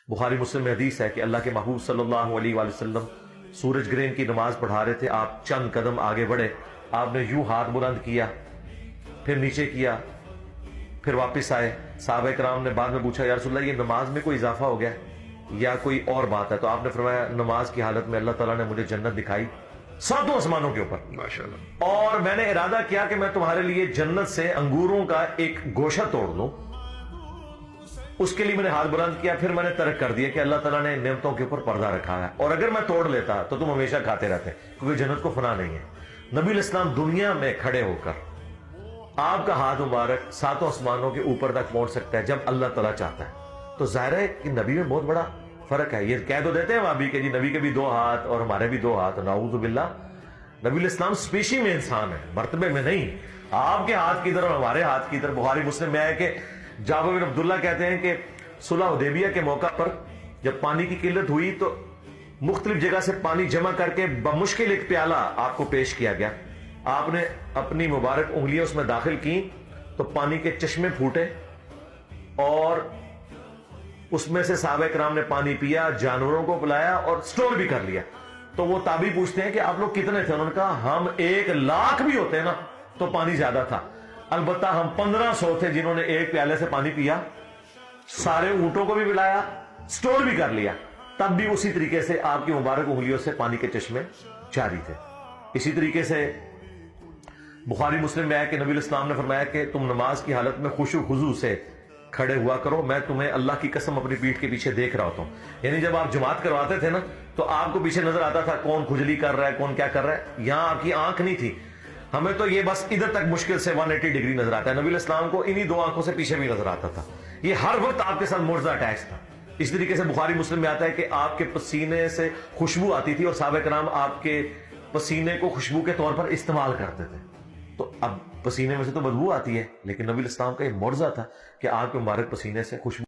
بخاری مسلم میں حدیث ہے کہ اللہ کے محبوب صلی اللہ علیہ وآلہ وسلم سورج گرہن کی نماز پڑھا رہے تھے. آپ چند قدم آگے بڑھے, آپ نے یوں ہاتھ بلند کیا, پھر نیچے کیا, پھر واپس آئے. صحابہ کرام نے بعد میں پوچھا یا رسول اللہ یہ نماز میں کوئی اضافہ ہو گیا یا کوئی اور بات ہے؟ تو آپ نے فرمایا نماز کی حالت میں اللہ تعالیٰ نے مجھے جنت دکھائی ساتوں آسمانوں کے اوپر, ماشاءاللہ, اور میں نے ارادہ کیا کہ میں تمہارے لیے جنت سے انگوروں کا ایک گوشہ توڑ دوں. اس کے لیے میں نے ہاتھ بلند کیا, پھر میں نے ترک کر دیا کہ اللہ تعالیٰ نے نعمتوں کے اوپر پردہ رکھا ہے, اور اگر میں توڑ لیتا تو تم ہمیشہ کھاتے رہتے, کیونکہ جنت کو فنا نہیں ہے. نبی الاسلام دنیا میں کھڑے ہو کر آپ کا ہاتھ مبارک ساتوں آسمانوں کے اوپر تک پہنچ سکتا ہے جب اللہ تعالیٰ چاہتا ہے. تو ظاہر ہے کہ نبی میں بہت بڑا فرق ہے. یہ کہہ تو دیتے ہیں وہابی کہ جی نبی کے بھی دو ہاتھ اور ہمارے بھی دو ہاتھ, نعوذ باللہ. نبی الاسلام سپیشی میں انسان ہے, مرتبے میں نہیں. آپ کے ہاتھ کی طرح اور ہمارے ہاتھ کی طرح. بخاری مسلم میں ہے کہ جابر بن عبداللہ کہتے ہیں کہ صلح حدیبیہ کے موقع پر جب پانی کی قلت ہوئی تو مختلف جگہ سے پانی جمع کر کے بمشکل ایک پیالہ آپ کو پیش کیا گیا. آپ نے اپنی مبارک انگلیاں اس میں داخل کی تو پانی کے چشمے پھوٹے, اور اس میں سے صحابہ کرام نے پانی پیا, جانوروں کو پلایا اور سٹور بھی کر لیا. تو وہ تابعی پوچھتے ہیں کہ آپ لوگ کتنے تھے؟ انہوں نے کہا ہم 1,00,000 بھی ہوتے نا تو پانی زیادہ تھا, البتہ ہم 1,500 تھے جنہوں نے ایک پیالے سے پانی پیا, سارے اونٹوں کو بھی پلایا, سٹور بھی کر لیا, تب بھی اسی طریقے سے آپ کی مبارک انگلیوں سے پانی کے چشمے جاری تھے. اسی طریقے سے بخاری مسلم میں ہے کہ نبی الاسلام نے فرمایا کہ تم نماز کی حالت میں خشوع و خضوع سے کھڑے ہوا کرو, میں تمہیں اللہ کی قسم اپنی پیٹھ کے پیچھے دیکھ رہا ہوتا ہوں. یعنی جب آپ جماعت کرواتے تھے نا تو آپ کو پیچھے نظر آتا تھا کون کھجلی کر رہا ہے, کون کیا کر رہا ہے. یہاں آپ کی آنکھ نہیں تھی, ہمیں تو یہ بس ادھر تک مشکل سے 180 ڈگری نظر آتا ہے. نبی الاسلام کو انہی دو آنکھوں سے پیچھے بھی نظر آتا تھا. یہ ہر وقت آپ کے ساتھ معجزہ اٹیچ تھا. اس طریقے سے بخاری مسلم میں آتا ہے کہ آپ کے پسینے سے خوشبو آتی تھی اور صحابہ کرام آپ کے پسینے کو خوشبو کے طور پر استعمال کرتے تھے. تو اب پسینے میں سے تو بدبو آتی ہے, لیکن نبی الاسلام کا یہ معجزہ تھا کہ آپ کے مبارک پسینے سے خوشبو